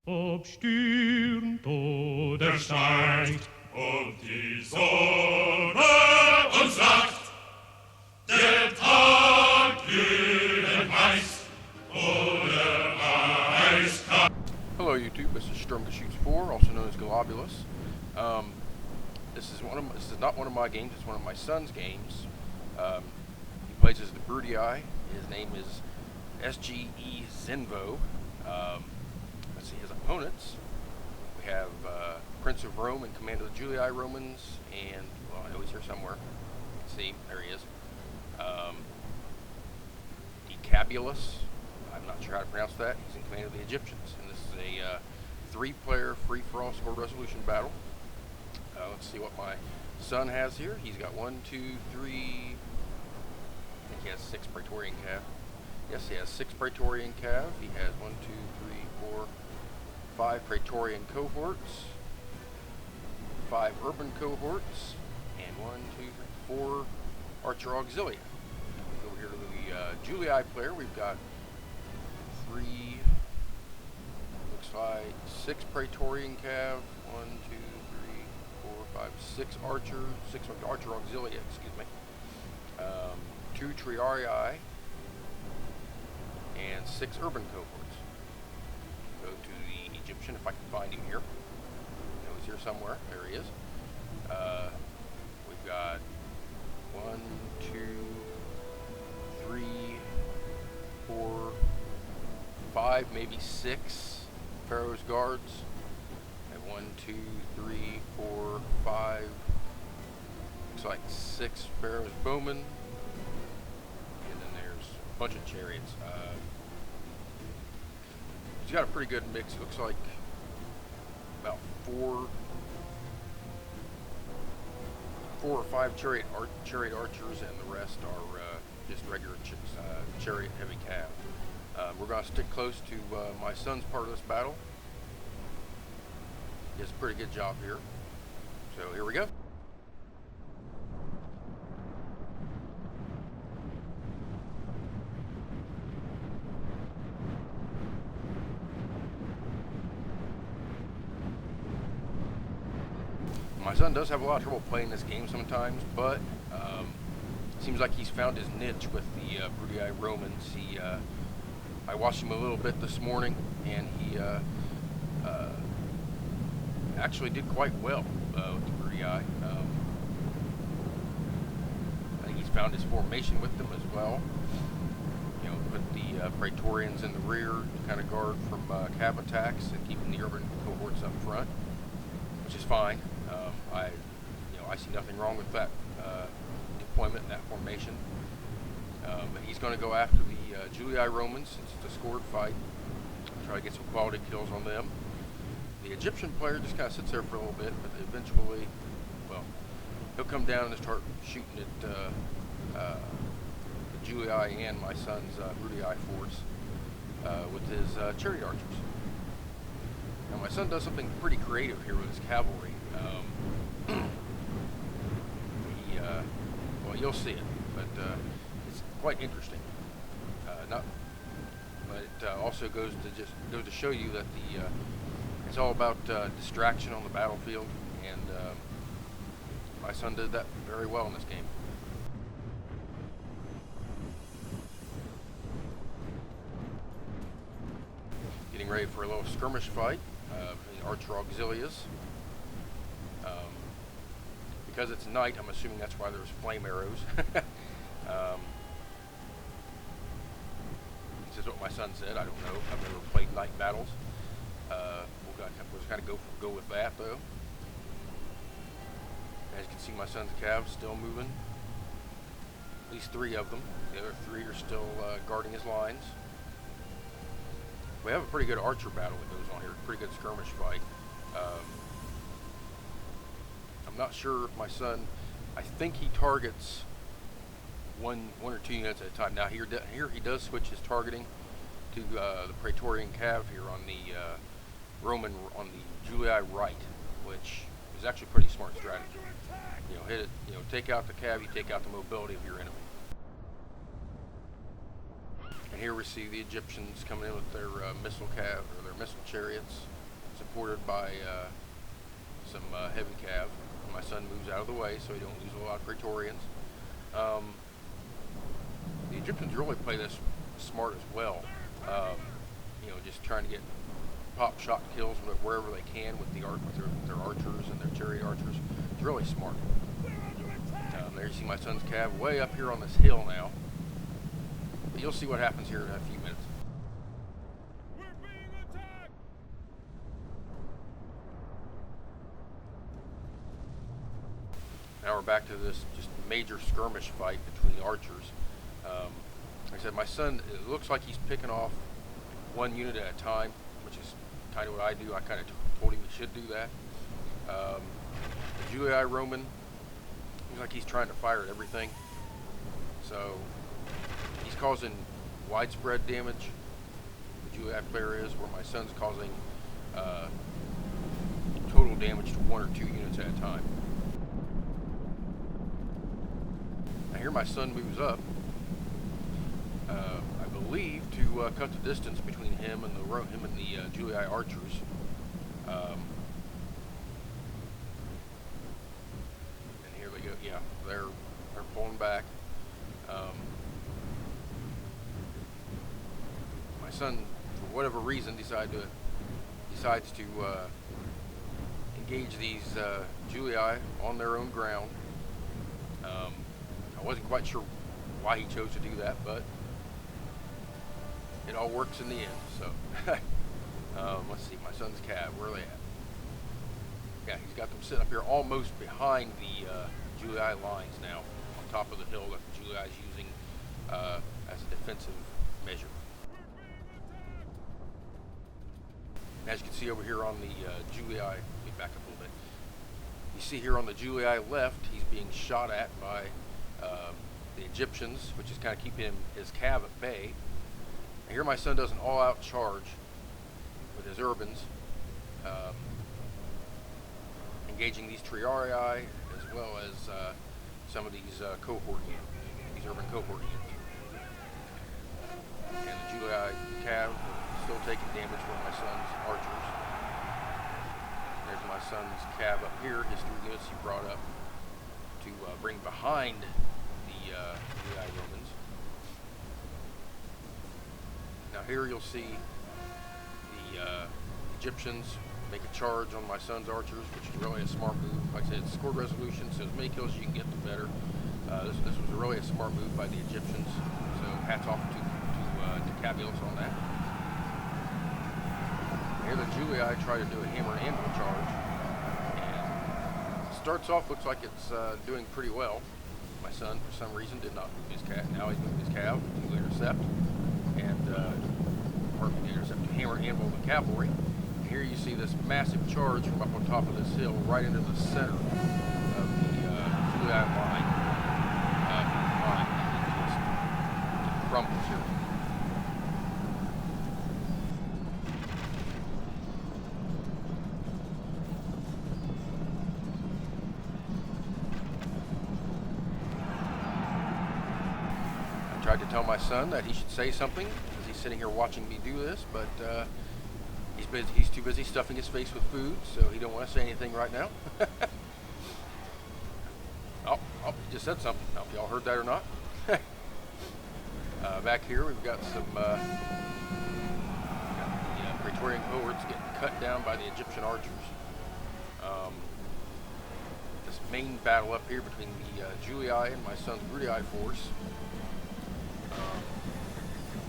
Obstürmt oder steigt, und die Sonne uns lacht, der Tag glühend heiß oder eiskalt. Hello YouTube, this is Strumka Shoots 4, also known as Globulus. This is not one of my games, it's one of my son's games. He plays as the Brudii. His name is SGE Zenvo. Let's see his opponents. We have Prince of Rome and Commander of the Julii Romans, and, well, I know he's here somewhere. Let's see, there he is. Decabulus, I'm not sure how to pronounce that. He's in command of the Egyptians, and this is a three-player free-for-all score resolution battle. Let's see what my son has here. He's got 1, 2, 3. I think he has 6 Praetorian Cav. Yes, he has 6 Praetorian Cav. He has 1, 2, 3, 4, 5 Praetorian cohorts, 5 urban cohorts, and 1, 2, 3, 4 Archer Auxilia. Over here to the Julii player, we've got 3, looks like 6 Praetorian Cav, 1, 2, 3, 4, 5, 6 Archer, 6 Archer Auxilia, excuse me, 2 Triarii, and 6 urban cohorts. Go to the Egyptian if I can find him here. I know he's here somewhere. There he is. We've got 1, 2, 3, 4, 5, maybe 6 Pharaoh's guards. And 1, 2, 3, 4, 5. Looks like 6 Pharaoh's bowmen. And then there's a bunch of chariots. He's got a pretty good mix. Looks like about 4 or 5 chariot archers, and the rest are just regular chariot heavy cav. We're going to stick close to my son's part of this battle. He does a pretty good job here. So here we go. My son does have a lot of trouble playing this game sometimes, but seems like he's found his niche with the Brudii Romans. I watched him a little bit this morning, and he actually did quite well with the Brudii. I think he's found his formation with them as well. You know, put the Praetorians in the rear to kind of guard from cav attacks, and keeping the urban cohorts up front, which is fine. I see nothing wrong with that deployment and that formation. But he's going to go after the Julii Romans since it's a scored fight. Try to get some quality kills on them. The Egyptian player just kind of sits there for a little bit, but eventually, well, he'll come down and start shooting at the Julii and my son's Brudii force with his chariot archers. Now my son does something pretty creative here with his cavalry. Well, you'll see it, but it's quite interesting. But it also goes to show you that it's all about distraction on the battlefield, and my son did that very well in this game. Getting ready for a little skirmish fight between Archer Auxilias. Because it's night, I'm assuming that's why there's flame arrows. This is what my son said. I don't know. I've never played night battles. We'll just kind of go with that, though. As you can see, my son's cav still moving. At least 3 of them. The other 3 are still guarding his lines. We have a pretty good archer battle that goes on here. Pretty good skirmish fight. I'm not sure if my son, I think he targets one or 2 units at a time. Now here he does switch his targeting to the Praetorian Cav here on the on the Julii right, which is actually a pretty smart strategy. You know, hit it. You know, take out the Cav, you take out the mobility of your enemy. And here we see the Egyptians coming in with their missile cav, or their missile chariots, supported by some heavy cav. My son moves out of the way so he don't lose a lot of Praetorians. The Egyptians really play this smart as well. You know, just trying to get pop shot kills wherever they can with their archers and their chariot archers. It's really smart. There you see my son's cav way up here on this hill now. But you'll see what happens here in a few minutes. We're being attacked! Now we're back to this just major skirmish fight between the archers. Like I said, my son, it looks like he's picking off one unit at a time, which is kind of what I do. I kind of told him he should do that. The Julii Roman, looks like he's trying to fire at everything. So he's causing widespread damage. The Julii player is, where my son's causing total damage to 1 or 2 units at a time. Now here my son moves up, I believe, to cut the distance between him and the Julii archers. And here they go. Yeah, they're pulling back. My son, for whatever reason, decides to engage these Julii on their own ground. I wasn't quite sure why he chose to do that, but it all works in the end. So let's see, my son's cav, where are they at? Yeah, he's got them sitting up here almost behind the Julii lines now, on top of the hill that the Julii is using as a defensive measure. As you can see over here on the Julii, let me back up a little bit. You see here on the Julii left, he's being shot at by the Egyptians, which is kind of keeping his cav at bay. And here my son does an all-out charge with his urbans, engaging these Triarii as well as some of these cohort units, these urban cohort units. And the Julii cav still taking damage from my son's archers. There's my son's cav up here, his 3 units he brought up to bring behind the Julii Romans. Now here you'll see the Egyptians make a charge on my son's archers, which is really a smart move. Like I said, it's scored resolution, so as many kills as you can get, the better. This was really a smart move by the Egyptians, so hats off to Cabulus on that. Here the Julii try to do a hammer and anvil charge, and starts off, looks like it's doing pretty well. My son, for some reason, did not move his cav. Now he's moved his cav to intercept, and intercept to hammer and anvil the cavalry. And here you see this massive charge from up on top of this hill, right into the center of the Julii line. It just crumbles here. Tried to tell my son that he should say something as he's sitting here watching me do this, but he's too busy stuffing his face with food, so he don't want to say anything right now. Oh, he just said something. I don't know if y'all heard that or not. Back here we've got some the Praetorian cohorts getting cut down by the Egyptian archers. This main battle up here between the Julii and my son's Bruttii force.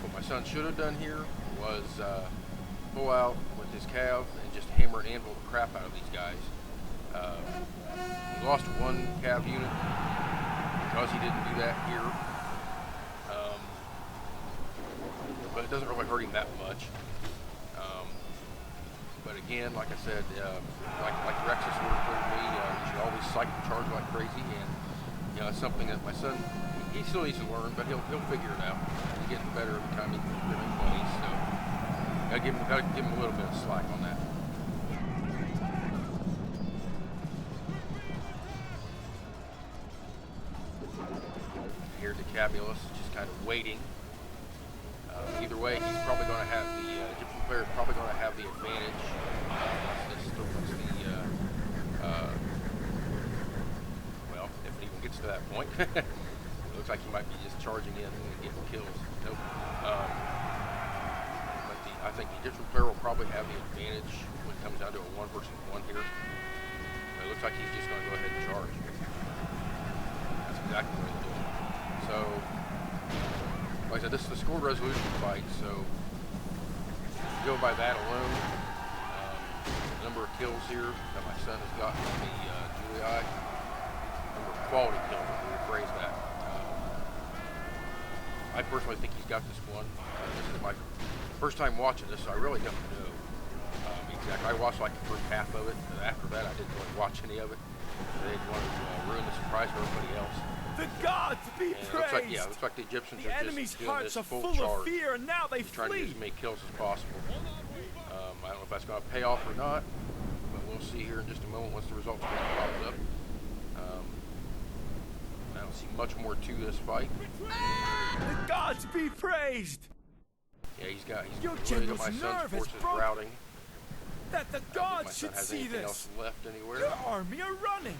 What my son should have done here was pull out with his cav and just hammer and anvil the crap out of these guys. He lost 1 cav unit because he didn't do that here, but it doesn't really hurt him that much. But again, like I said, like Rexus would have told me, you should always cycle charge like crazy, and you know, it's something that my son, he still needs to learn, but he'll figure it out. He's getting better every time he plays, so gotta give him a little bit of slack on that. Here Decabulus, just kind of waiting. either way, he's probably going to have the Egyptian player is probably going to have the advantage. Well, if it even gets to that point, it looks like he might be just charging in and getting kills. Nope. But I think the Egyptian player will probably have the advantage when it comes down to a one-versus-one here. But it looks like he's just going to go ahead and charge. That's exactly what he's doing. So, like I said, this is the scored resolution fight, so go by that alone. The number of kills here that my son has gotten on the Julii, number of quality kills, let me rephrase that. I personally think he's got this one. This is my first time watching this, so I really don't know exactly. I watched like the first half of it, and after that I didn't really watch any of it. They didn't want to ruin the surprise for everybody else. The gods be praised! It looks like the Egyptians The are enemy's just doing hearts this are full full charge. of fear, and now they Trying to get flee. as many kills as possible. I don't know if that's going to pay off or not, but we'll see here in just a moment once the results pops up. I don't see much more to this fight. The gods be praised! Yeah, he's Your really got my general's son's nerve is forces broken. routing. That the I don't think gods my son should has see anything this. else left anywhere. Your army are running.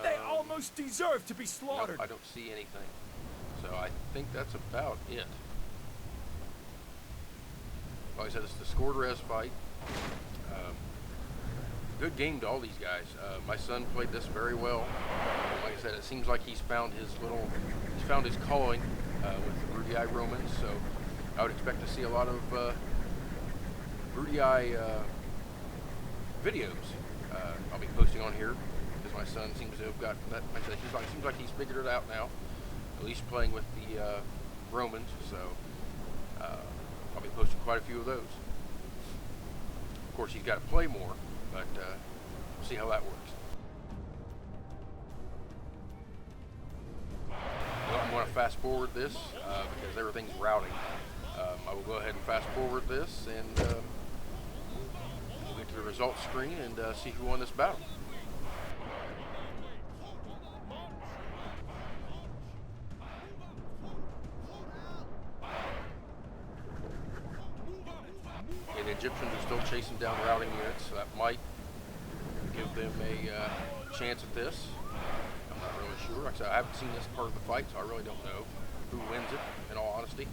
They almost deserve to be slaughtered. Nope, I don't see anything. So I think that's about it. Like I said, it's the scored res fight. Good game to all these guys. My son played this very well. Like I said, it seems like he's found his calling with the Brudii Romans. So I would expect to see a lot of Brudii videos. I'll be posting on here because my son seems to have got that. Like I said, seems like he's figured it out now. At least playing with the Romans. So I'll be posting quite a few of those. Of course, he's got to play more, but we'll see how that works. Well, I'm going to fast forward this because everything's routing. I will go ahead and fast forward this, and we'll get to the results screen and see who won this battle. The Egyptians are still chasing down routing units, so that might give them a chance at this. I'm not really sure. Like I said, I haven't seen this part of the fight, so I really don't know who wins it, in all honesty.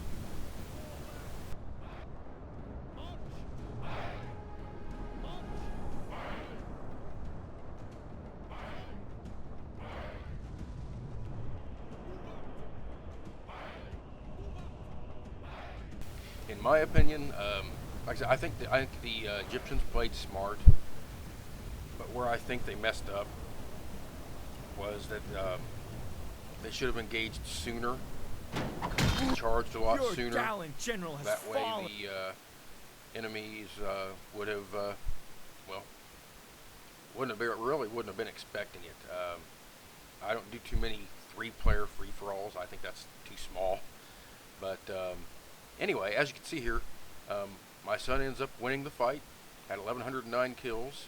In my opinion, like I said, I think the Egyptians played smart, but where I think they messed up was that they should have engaged sooner, charged a lot Your sooner. gallant general has That way, fallen. the enemies would have, wouldn't have been expecting it. I don't do too many 3-player free-for-alls. I think that's too small. But anyway, as you can see here, my son ends up winning the fight, had 1,109 kills,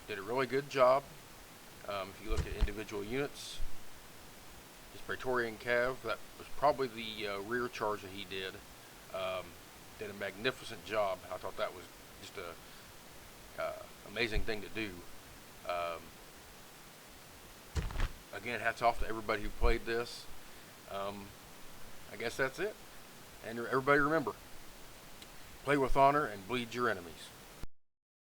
did a really good job. If you look at individual units, his Praetorian Cav, that was probably the rear charge that he did a magnificent job. I thought that was just a amazing thing to do. Again, hats off to everybody who played this. I guess that's it. And everybody remember, play with honor and bleed your enemies.